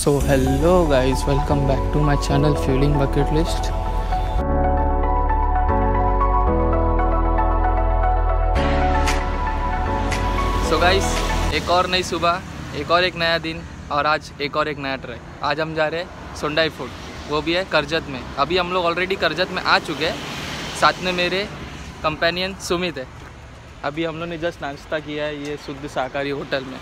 So hello guys, welcome back to my channel Fueling Bucket List. So guys, एक और नई सुबह, एक और एक नया दिन और आज एक और एक नया ट्रैक। आज हम जा रहे हैं सोंडाई फोर्ट, वो भी है करजत में। अभी हम लोग ऑलरेडी करजत में आ चुके हैं, साथ में मेरे कंपेनियन सुमित है। अभी हम लोग ने जस्ट नाश्ता किया है ये शुद्ध शाकाहारी होटल में,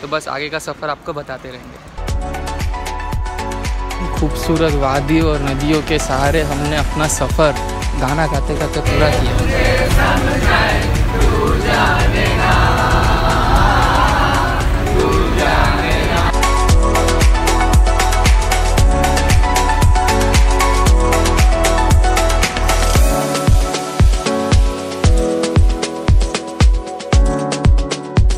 तो बस आगे का सफ़र आपको बताते रहेंगे। खूबसूरत वादियों और नदियों के सहारे हमने अपना सफ़र गाना गाते गाते पूरा किया।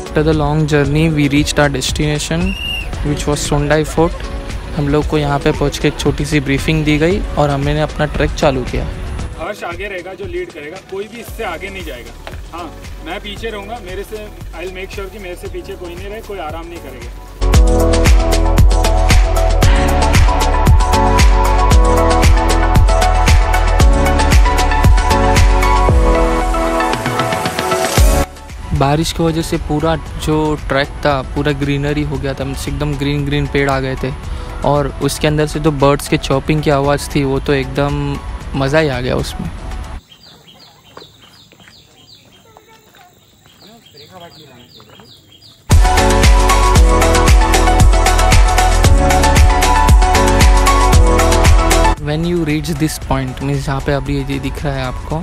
After the long journey, we reached our destination, which was Sondai fort. हम लोग को यहाँ पे पहुँच के एक छोटी सी ब्रीफिंग दी गई और हमने अपना ट्रैक चालू किया। हर्ष आगे रहेगा जो लीड करेगा, कोई भी इससे आगे नहीं जाएगा। हाँ, मैं पीछे रहूँगा, मेरे से आई विल मेक श्योर कि मेरे से पीछे कोई नहीं रहे, कोई आराम नहीं करेगा। बारिश की वजह से पूरा जो ट्रैक था पूरा ग्रीनरी हो गया था, एकदम ग्रीन ग्रीन पेड़ आ गए थे और उसके अंदर से जो बर्ड्स के चॉपिंग की आवाज़ थी वो तो एकदम मज़ा ही आ गया उसमें। When you reach this point, means जहाँ पे अभी ये दिख रहा है आपको,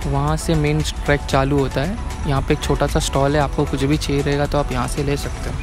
वहाँ से मेन ट्रैक चालू होता है। यहाँ पे एक छोटा सा स्टॉल है, आपको कुछ भी चाहिए रहेगा तो आप यहाँ से ले सकते हो।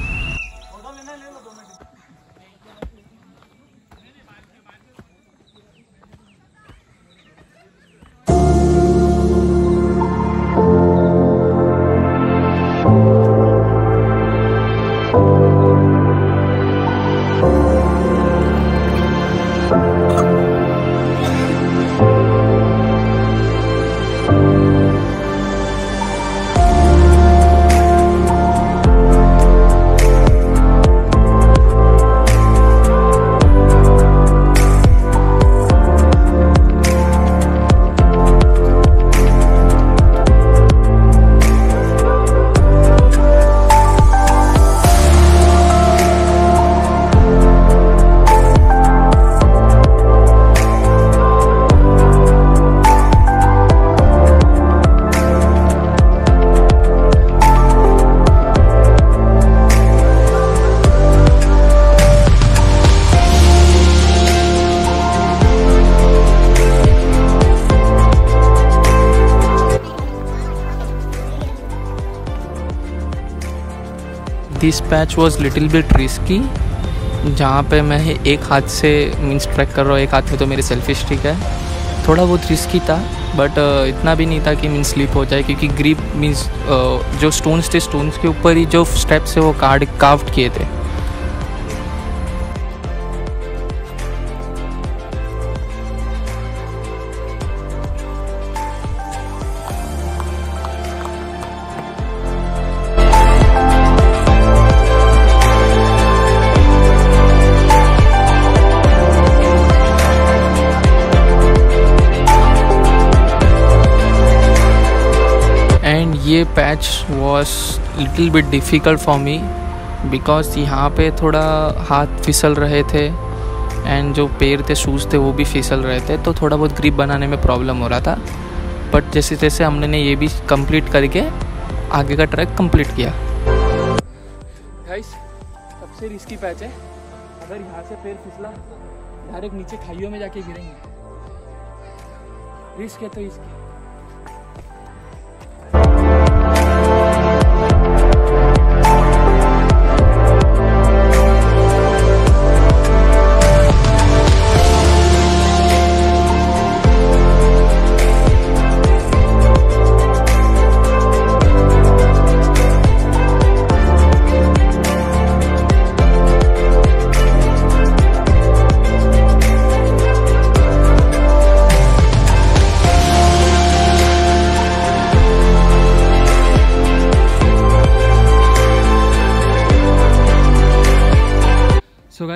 This patch was little bit risky, जहाँ पे मैं एक हाथ से मीन्स ट्रैक कर रहा हूँ, एक हाथ में तो मेरी सेल्फी स्टिक है। थोड़ा बहुत रिस्की था बट इतना भी नहीं था कि मीन्स स्लिप हो जाए, क्योंकि ग्रिप मीन्स जो स्टोन्स थे, स्टोन्स के ऊपर ही जो स्टेप्स है वो कार्व्ड किए थे। ये patch was little bit difficult for me because यहाँ पे थोड़ा हाथ फिसल रहे थे एंड जो पैर थे, शूज़ थे, वो भी फिसल रहे थे, तो थोड़ा बहुत ग्रिप बनाने में प्रॉब्लम हो रहा था। बट जैसे जैसे हमने ये भी कंप्लीट करके आगे का ट्रैक कंप्लीट किया। गाइस, सबसे रिस्की पैच है। अगर यहाँ से पैर फिसला डायरेक्ट नीचे खाइयों में जाके गिरेंगे, रिस्क है तो इसकी।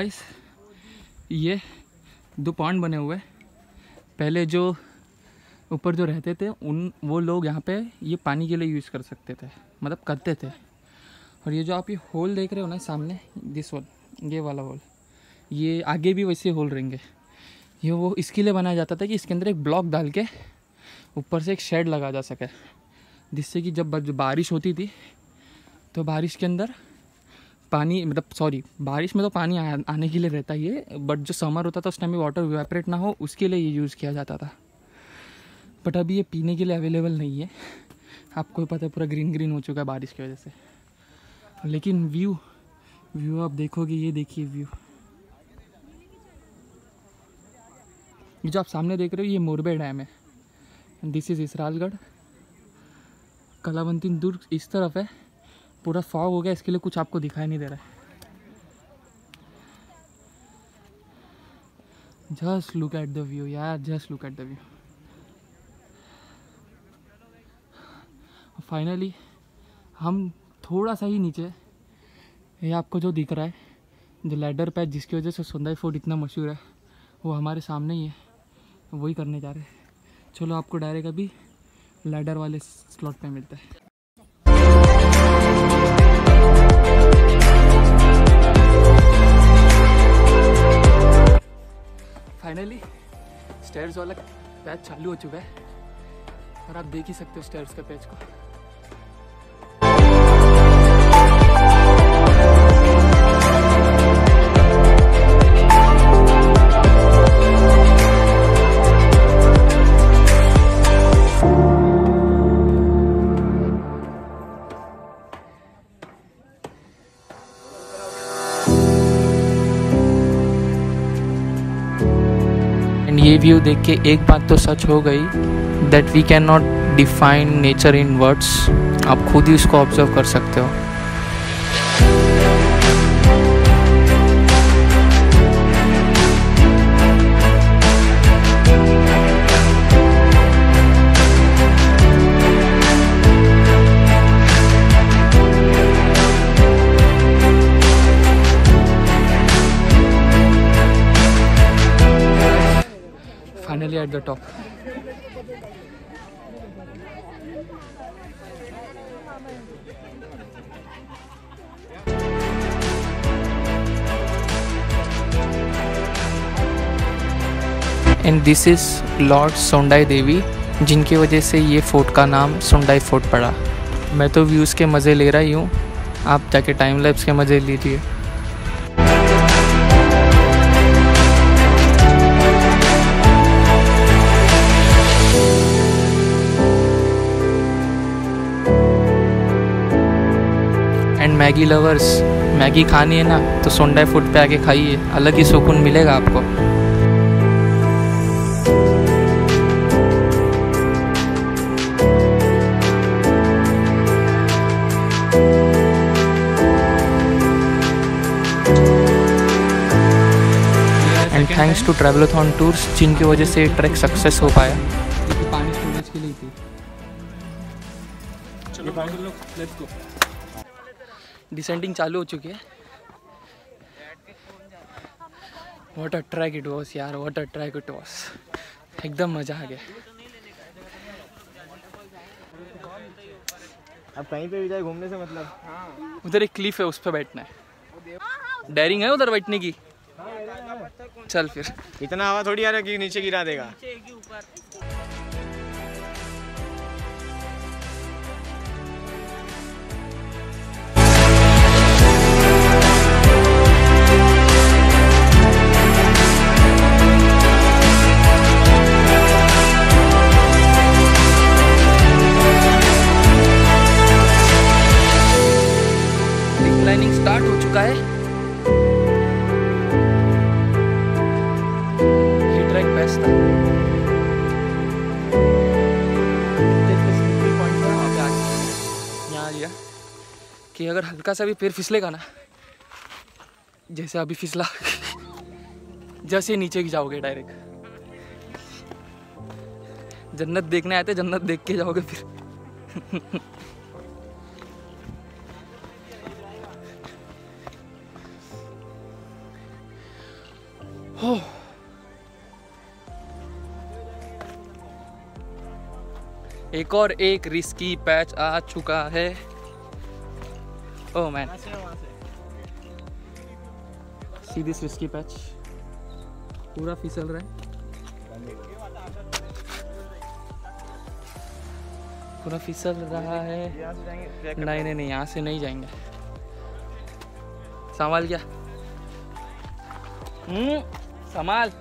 गाइस, ये 2 पॉन्ड बने हुए। पहले जो ऊपर जो रहते थे वो लोग यहाँ पे ये पानी के लिए यूज़ कर सकते थे, मतलब करते थे। और ये जो आप ये होल देख रहे हो ना सामने, दिस होल, ये वाला होल, ये आगे भी वैसे होल रहेंगे। ये वो इसके लिए बनाया जाता था कि इसके अंदर एक ब्लॉक डाल के ऊपर से एक शेड लगा जा सके, जिससे कि जब बारिश होती थी तो बारिश के अंदर पानी, मतलब बारिश में तो पानी आने के लिए रहता ही है, बट जो समर होता था उस टाइम में वाटर इवेपोरेट ना हो उसके लिए ये यूज़ किया जाता था। बट अभी ये पीने के लिए अवेलेबल नहीं है, आपको पता है पूरा ग्रीन हो चुका है बारिश की वजह से। लेकिन व्यू आप देखोगे, ये देखिए व्यू, ये जो आप सामने देख रहे हो ये मोरबे डैम है। This is Isralgad. कलावंती दुर्ग इस तरफ है, पूरा फॉग हो गया, इसके लिए कुछ आपको दिखाई नहीं दे रहा है। Just look at the view यार, just look at the view. Finally हम थोड़ा सा ही नीचे, ये आपको जो दिख रहा है जो लैडर पैच जिसकी वजह से सुंदाई फोर्ट इतना मशहूर है, वो हमारे सामने ही है, वही करने जा रहे हैं। चलो आपको डायरेक्ट अभी लैडर वाले स्लॉट पे मिलता है। फाइनली स्टेयर्स वाला पैच चालू हो चुका है और आप देख ही सकते हो स्टेयर्स के पैच को। ये व्यू देख के एक बात तो सच हो गई, that we can not define nature in words. आप खुद ही उसको ऑब्जर्व कर सकते हो। Finally at the top. And this is Lord Sondai देवी, जिनकी वजह से ये फोर्ट का नाम सोंडाई फोर्ट पड़ा। मैं तो व्यूज़ के मज़े ले रहा ही हूँ, आप जाके टाइम लैप्स के मज़े लीजिए। एंड मैगी लवर्स, मैगी खानी है ना तो सोंडाई फूड पे आके खाइए, अलग ही सुकून मिलेगा आपको। एंड थैंक्स टू ट्रैवलथॉन टूर्स, जिनकी वजह से ट्रैक सक्सेस हो पाया। पानी स्टोरेज के लिए थी। चलो लेट्स गो। डिसेंडिंग चालू हो चुकी है। What a track it was यार, what a track it was, एकदम मज़ा आ गया। अब कहीं पे भी जाए घूमने से मतलब, उधर एक क्लिफ है, उस पर बैठना है। डेयरिंग है उधर बैठने की। चल फिर। इतना हवा थोड़ी आ रहा है कि नीचे गिरा देगा। रिक्लाइनिंग स्टार्ट हो चुका है। ये ट्रैक बेस्ट था। यहाँ आ गया कि अगर हल्का सा भी पैर फिसलेगा ना, जैसे अभी फिसला, जैसे नीचे की जाओगे डायरेक्ट। जन्नत देखने आए थे, जन्नत देख के जाओगे फिर। हो एक और एक रिस्की पैच आ चुका है। Oh man, see this risky patch, पूरा फिसल रहा है, पूरा फिसल रहा है। नहीं नहीं नहीं, यहाँ से नहीं जाएंगे। संभाल गया, संभाल,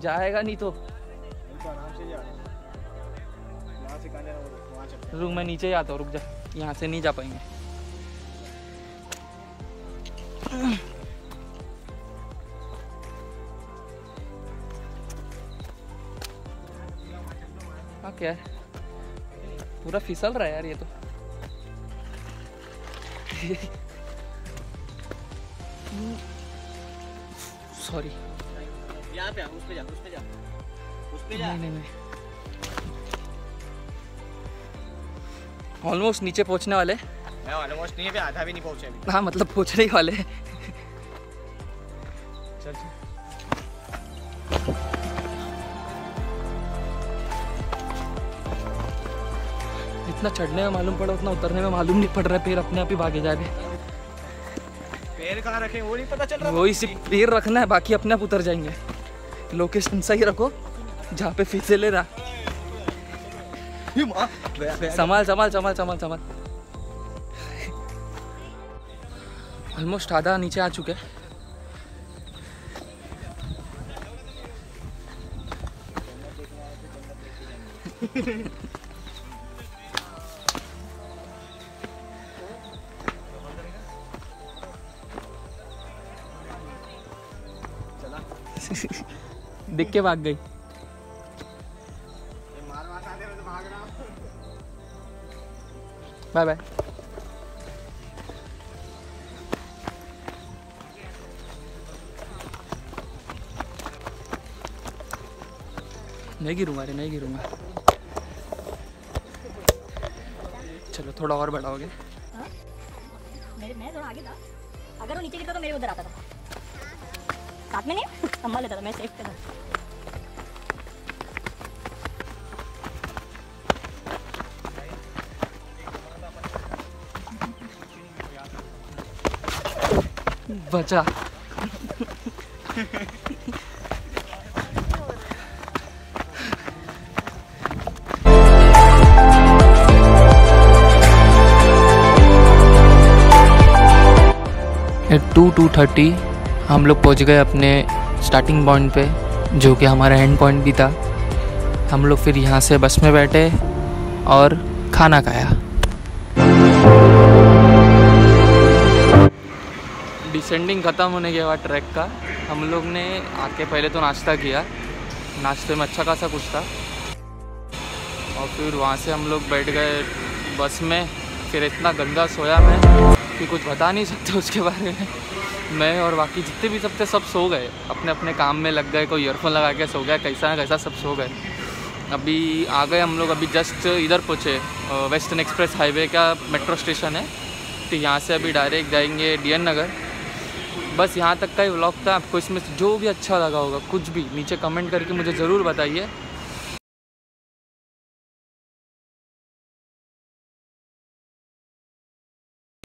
जाएगा नहीं तो। रुक, मैं नीचे ही आता हूँ, रुक जा, यहाँ से नहीं जा पाएंगे। हाँ क्या है, पूरा फिसल रहा है यार ये तो। सॉरी, यहाँ पे उस पे जा, उस पे जा, उस पे जा। नहीं नहीं, ऑलमोस्ट नीचे पहुंचने वाले। मैं ऑलमोस्ट नहीं है, आधा भी नहीं पहुंचे अभी। हाँ मतलब पहुंचने ही वाले। चल चल। जितना चढ़ने में मालूम पड़ा उतना उतरने में मालूम नहीं पड़ रहा है, पैर अपने आप ही भागे जा रहे। पैर कहाँ रखे वो नहीं पता चल रहा। वही सिर्फ पैर रखना है, बाकी अपने आप उतर जाएंगे। लोकेशन सही रखो जहाँ पे फिसले रहा। संभाल संभाल संभाल संभाल संभाल। ऑलमोस्ट आधा नीचे आ चुके। दिख के भाग गई। Bye bye. नहीं गिरूंगा रे, नहीं गिरूंगा। चलो थोड़ा और बढ़ाओगे। मैं थोड़ा आगे था, अगर वो नीचे गिरता तो मेरे उधर आता था, साथ में नहीं संभाल लेता था, मैं सेफ था। बचा। एट 2:30 हम लोग पहुंच गए अपने स्टार्टिंग पॉइंट पे, जो कि हमारा एंड पॉइंट भी था। हम लोग फिर यहाँ से बस में बैठे और खाना खाया। डिसेंडिंग ख़त्म होने के बाद ट्रैक का हम लोग ने आके पहले तो नाश्ता किया। नाश्ते में अच्छा खासा कुछ था, और फिर वहाँ से हम लोग बैठ गए बस में। फिर इतना गंदा सोया मैं कि कुछ बता नहीं सकते उसके बारे में। मैं और बाकी जितने भी सब थे सब सो गए, अपने अपने काम में लग गए। कोई ईयरफोन लगा के सो गया, कैसा ना कैसा सब सो गए। अभी आ गए हम लोग, अभी जस्ट इधर पहुँचे, वेस्टर्न एक्सप्रेस हाईवे का मेट्रो स्टेशन है। तो यहाँ से अभी डायरेक्ट जाएंगे DN नगर। बस यहाँ तक का ही व्लॉग था। आपको इसमें जो भी अच्छा लगा होगा, कुछ भी नीचे कमेंट करके मुझे ज़रूर बताइए।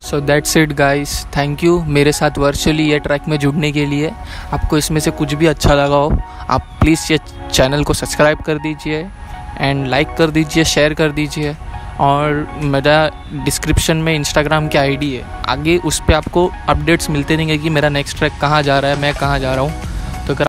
So that's it guys, thank you मेरे साथ वर्चुअली ये ट्रैक में जुड़ने के लिए। आपको इसमें से कुछ भी अच्छा लगा हो, आप प्लीज़ ये चैनल को सब्सक्राइब कर दीजिए एंड लाइक कर दीजिए, शेयर कर दीजिए। और मेरा डिस्क्रिप्शन में इंस्टाग्राम की ID है, आगे उस पर आपको अपडेट्स मिलते रहेंगे कि मेरा नेक्स्ट ट्रैक कहाँ जा रहा है, मैं कहाँ जा रहा हूँ।